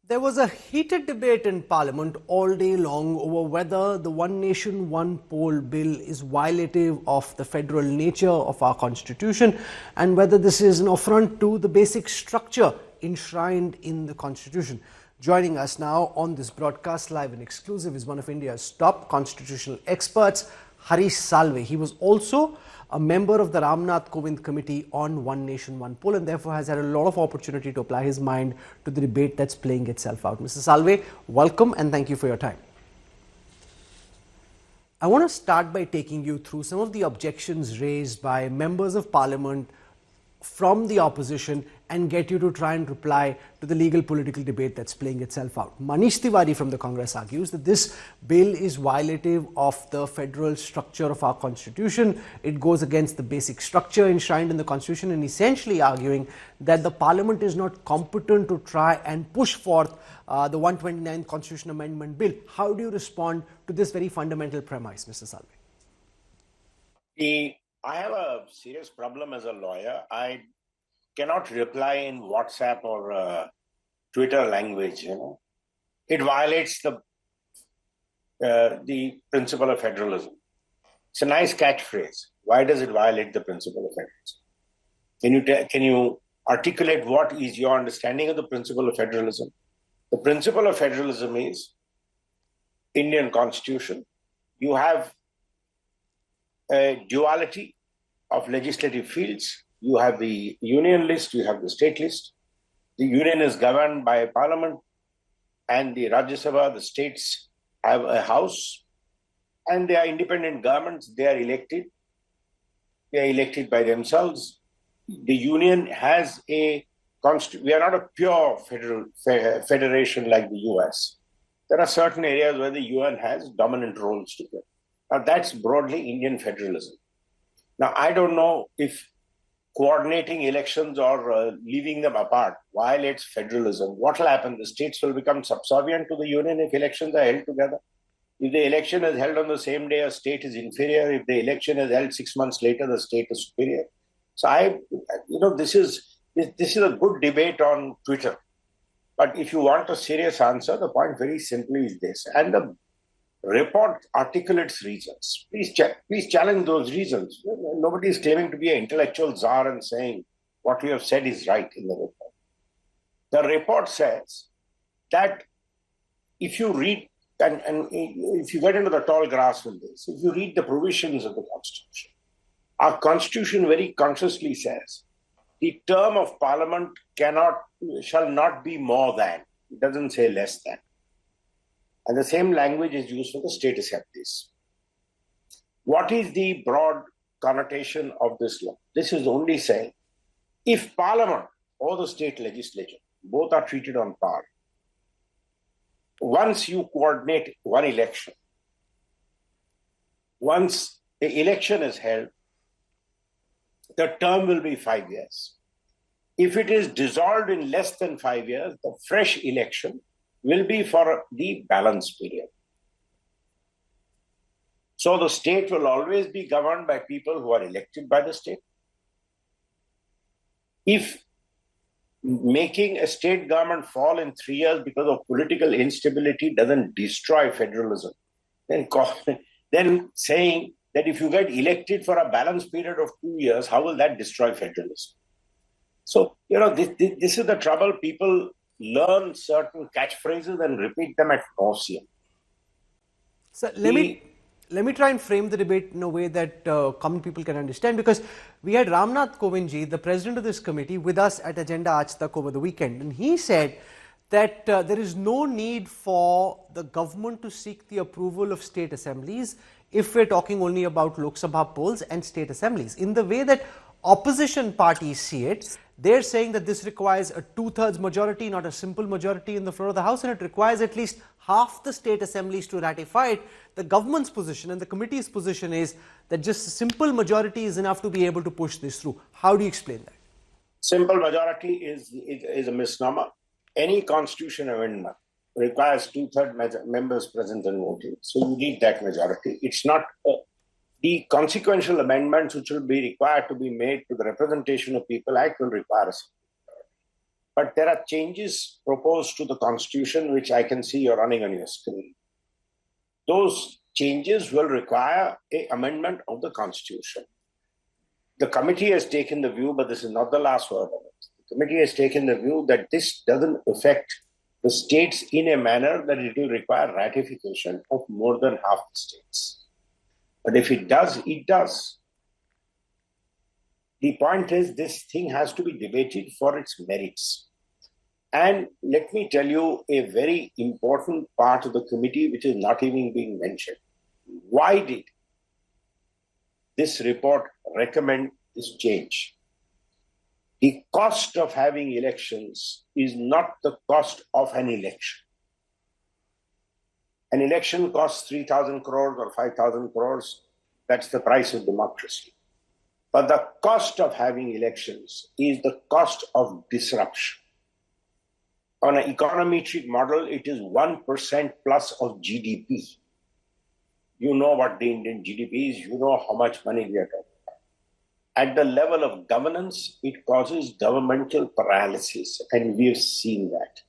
There was a heated debate in Parliament all day long over whether the One Nation, One Poll bill is violative of the federal nature of our constitution and whether this is an affront to the basic structure enshrined in the constitution. Joining us now on this broadcast live and exclusive is one of India's top constitutional experts, Harish Salve. He was also a member of the Ram Nath Kovind Committee on One Nation, One Poll, and therefore has had a lot of opportunity to apply his mind to the debate that's playing itself out. Mr. Salve, welcome and thank you for your time. I want to start by taking you through some of the objections raised by members of Parliament from the opposition and get you to try and reply to the legal political debate that's playing itself out. Manish Tiwari from the Congress argues that this bill is violative of the federal structure of our constitution. It goes against the basic structure enshrined in the constitution, and essentially arguing that the parliament is not competent to try and push forth the 129th Constitution Amendment Bill. How do you respond to this very fundamental premise, Mr. Salve? I have a serious problem as a lawyer. I cannot reply in WhatsApp or Twitter language. It violates the principle of federalism. It's a nice catchphrase. Why does it violate the principle of federalism? Can you articulate what is your understanding of the principle of federalism? The principle of federalism is Indian Constitution. You have a duality of legislative fields. You have the union list, you have the state list. The union is governed by a parliament, and the Rajya Sabha, the states have a house, and they are independent governments. They are elected. They are elected by themselves. The union has we are not a pure federation like the US. There are certain areas where the UN has dominant roles to play. Now, that's broadly Indian federalism. Now, I don't know if coordinating elections or leaving them apart violates federalism. What will happen? The states will become subservient to the union if elections are held together. If the election is held on the same day, a state is inferior. If the election is held 6 months later, the state is superior. So this is a good debate on Twitter. But if you want a serious answer, the point very simply is this. And the report articulates reasons. Please challenge those reasons. Nobody is claiming to be an intellectual czar and saying what we have said is right in the report. The report says that if you read, and if you get into the tall grass with this, if you read the provisions of the Constitution, our Constitution very consciously says the term of Parliament shall not be more than. It doesn't say less than. And the same language is used for the state assemblies. What is the broad connotation of this law? This is only saying if Parliament or the state legislature, both are treated on par, once you coordinate one election, once the election is held, the term will be 5 years. If it is dissolved in less than 5 years, the fresh election will be for the balance period. So the state will always be governed by people who are elected by the state. If making a state government fall in 3 years because of political instability doesn't destroy federalism, then saying that if you get elected for a balance period of 2 years, how will that destroy federalism? So, this is the trouble. People learn certain catchphrases and repeat them ad nauseum. So let me try and frame the debate in a way that common people can understand, because we had Ram Nath Kovind ji, the president of this committee, with us at Agenda Aaj Tak over the weekend, and he said that there is no need for the government to seek the approval of state assemblies if we're talking only about Lok Sabha polls and state assemblies. In the way that opposition parties see it, they're saying that this requires a 2/3 majority, not a simple majority in the floor of the House, and it requires at least half the state assemblies to ratify it. The government's position and the committee's position is that just a simple majority is enough to be able to push this through. How do you explain that? Simple majority is a misnomer. Any constitution amendment requires 2/3 members present and voting. So you need that majority. It's not the consequential amendments which will be required to be made to the Representation of People Act will require a But there are changes proposed to the Constitution, which I can see you're running on your screen. Those changes will require an amendment of the Constitution. The committee has taken the view, but this is not the last word of it. The committee has taken the view that this doesn't affect the states in a manner that it will require ratification of more than half the states. But if it does, it does. The point is, this thing has to be debated for its merits. And let me tell you a very important part of the committee which is not even being mentioned. Why did this report recommend this change? The cost of having elections is not the cost of an election. An election costs 3,000 crores or 5,000 crores. That's the price of democracy. But the cost of having elections is the cost of disruption. On an econometric model, it is 1% plus of GDP. You know what the Indian GDP is, you know how much money we are talking about. At the level of governance, it causes governmental paralysis, and we have seen that.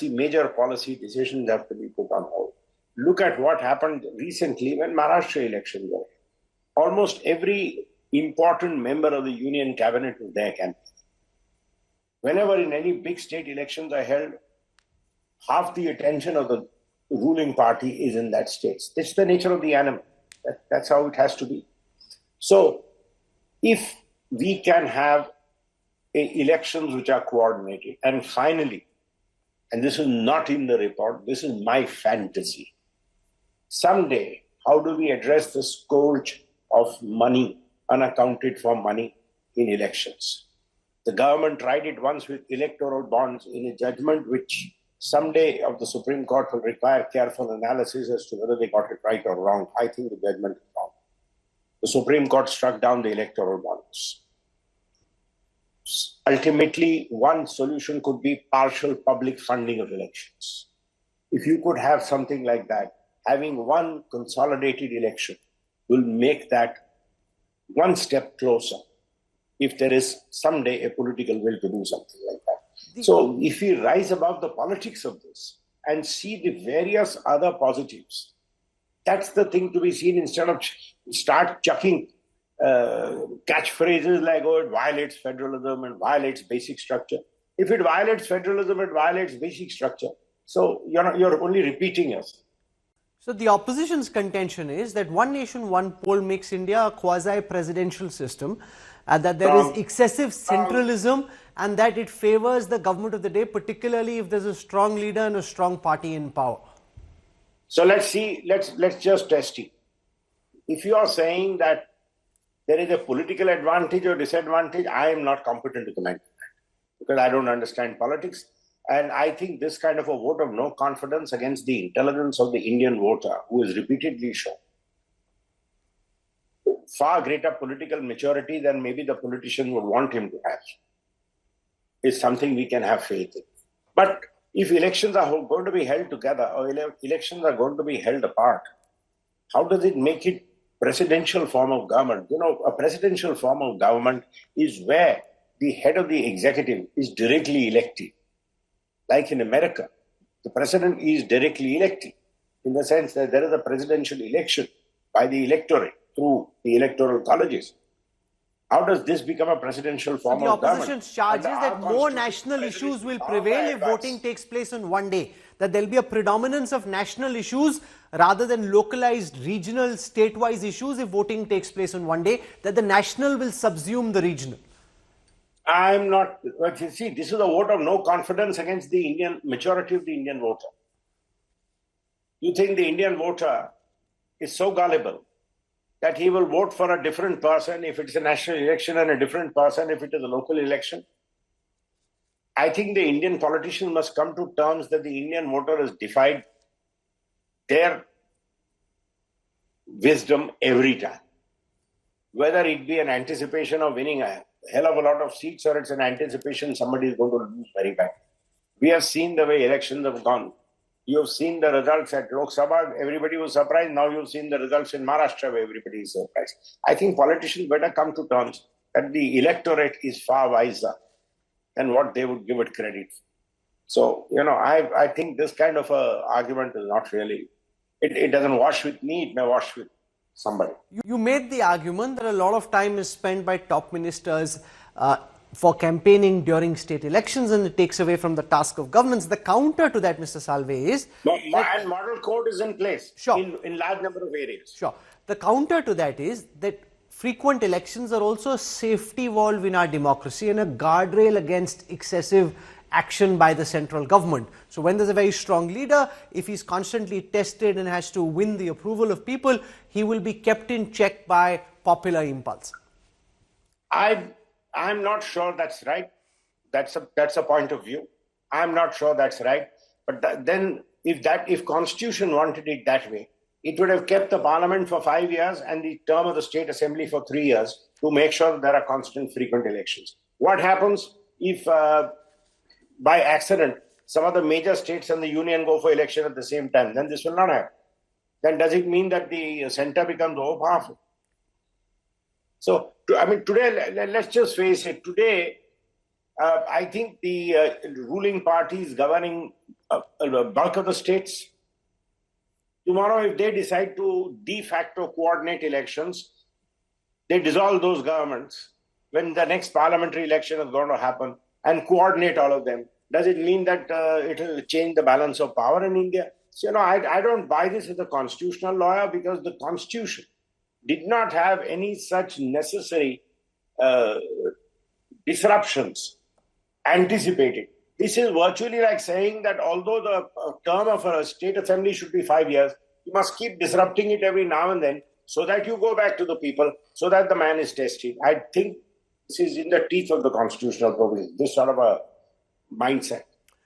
Major policy decisions have to be put on hold. Look at what happened recently when Maharashtra elections were. Almost every important member of the union cabinet was there campaigning. Whenever in any big state elections are held, half the attention of the ruling party is in that state. It's the nature of the animal. That's how it has to be. So, if we can have elections which are coordinated, and finally, and this is not in the report, this is my fantasy. Someday, how do we address the scourge of money, unaccounted for money in elections? The government tried it once with electoral bonds in a judgment which someday of the Supreme Court will require careful analysis as to whether they got it right or wrong. I think the judgment is wrong. The Supreme Court struck down the electoral bonds. Ultimately, one solution could be partial public funding of elections. If you could have something like that, having one consolidated election will make that one step closer, if there is someday a political will to do something like that. So if we rise above the politics of this and see the various other positives, that's the thing to be seen, instead of start chucking catchphrases like, oh, it violates federalism and violates basic structure. If it violates federalism, it violates basic structure. So you're only repeating us. So the opposition's contention is that one nation, one poll makes India a quasi-presidential system, and that there is excessive centralism, and that it favors the government of the day, particularly if there's a strong leader and a strong party in power. So let's just test it. If you are saying that there is a political advantage or disadvantage, I am not competent to comment on that, because I don't understand politics. And I think this kind of a vote of no confidence against the intelligence of the Indian voter, who is repeatedly shown far greater political maturity than maybe the politician would want him to have, is something we can have faith in. But if elections are going to be held together or elections are going to be held apart, how does it make it presidential form of government? You know, a presidential form of government is where the head of the executive is directly elected. Like in America, the president is directly elected, in the sense that there is a presidential election by the electorate through the electoral colleges. How does this become a presidential form of government? The opposition's charge is that more national issues will prevail if voting takes place on one day. That there will be a predominance of national issues rather than localized, regional, state-wise issues if voting takes place on one day. That the national will subsume the regional. I'm not, but you see, this is a vote of no confidence against the majority of the Indian voter. You think the Indian voter is so gullible that he will vote for a different person if it's a national election and a different person if it is a local election? I think the Indian politician must come to terms that the Indian voter has defied their wisdom every time. Whether it be an anticipation of winning a hell of a lot of seats or it's an anticipation somebody is going to lose very bad. We have seen the way elections have gone. You have seen the results at Lok Sabha, everybody was surprised. Now you've seen the results in Maharashtra where everybody is surprised. I think politicians better come to terms that the electorate is far wiser than what they would give it credit for. So, I think this kind of a argument is not really, it doesn't wash with me, it may wash with somebody. You made the argument that a lot of time is spent by top ministers for campaigning during state elections, and it takes away from the task of governance. The counter to that, Mr. Salve, is... And model code is in place in large number of areas. Sure. The counter to that is that frequent elections are also a safety valve in our democracy and a guardrail against excessive action by the central government. So when there's a very strong leader, if he's constantly tested and has to win the approval of people, he will be kept in check by popular impulse. I'm not sure that's right. That's a point of view. I'm not sure that's right. But then if Constitution wanted it that way, it would have kept the parliament for 5 years and the term of the state assembly for 3 years to make sure that there are constant frequent elections. What happens if by accident some of the major states and the union go for election at the same time? Then this will not happen. Then does it mean that the center becomes overpowerful? So, today, let's just face it, today, I think the ruling party is governing a bulk of the states. Tomorrow, if they decide to de facto coordinate elections, they dissolve those governments when the next parliamentary election is going to happen and coordinate all of them. Does it mean that it will change the balance of power in India? So, I don't buy this as a constitutional lawyer, because the Constitution did not have any such necessary disruptions anticipated. This is virtually like saying that although the term of a state assembly should be 5 years, you must keep disrupting it every now and then so that you go back to the people, so that the man is tested. I think this is in the teeth of the constitutional provision, this sort of a mindset.